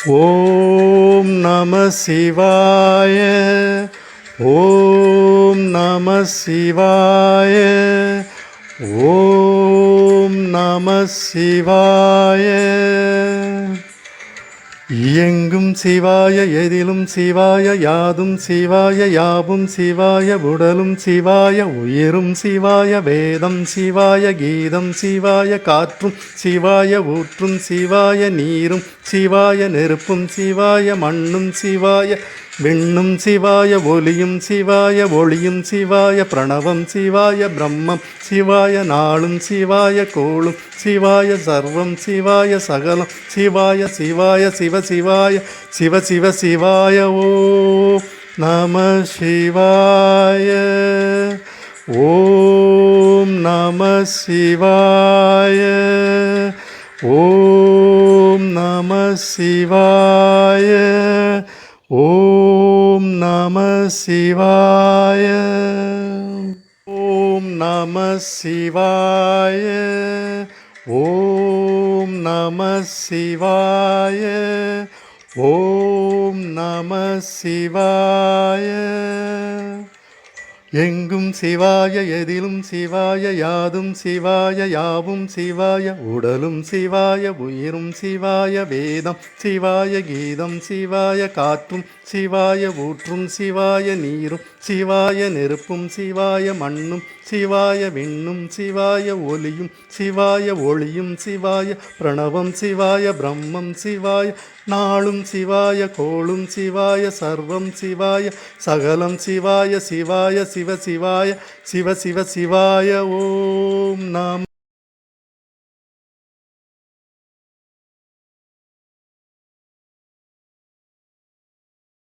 ஓம் நம சிவாய. ஓம் நம சிவாய. ஓம் நம சிவாய. எங்கும் சிவாய, எதிலும் சிவாய, யாதும் சிவாய, யாவும் சிவாய, உடலும் சிவாய, உயிரும் சிவாய, வேதம் சிவாய, கீதம் சிவாய, காற்றும் சிவாய, ஊற்றும் சிவாய, நீரும் சிவாய, நெருப்பும் சிவாய, மண்ணும் சிவாய, விண்ணும் சிவாய, ஒலியும் சிவாய, ஒளியும் சிவாய, பிரணவம் சிவாய, பிரம்மம் சிவாய, நாளும் சிவாய, கோளும் சிவாய, சர்வம் சிவாய, சகலம் சிவாய, சிவாய சிவ சிவாய, சிவ சிவ சிவாய. ஓம் நம சிவாய. ஓம் நம சிவாய. ஓம் நம சிவாய. ஓம் நம சிவாய. ஓம் நம சிவாய. ஓம் நம சிவாய. ஓம் நம சிவாய. எங்கும் சிவாய, எதிலும் சிவாய, யாதும் சிவாய, யாவும் சிவாய, உடலும் சிவாய, உயிரும் சிவாய, வேதம் சிவாய, கீதம் சிவாய, காற்றும் சிவாய, ஊற்றும் சிவாய, நீரும் சிவாய, நெருப்பும் சிவாய, மண்ணும் சிவாய, விண்ணும் சிவாய, ஒலியும் சிவாய, ஒளியும் சிவாய, பிரணவம் சிவாய, பிரம்மம் சிவாய, நாளும் சிவாய, கோளும் சிவாய, சர்வம் சிவாய, சகலம் சிவாய, சிவாய சிவ சிவாய, சிவ சிவ சிவாய. ஓம் நம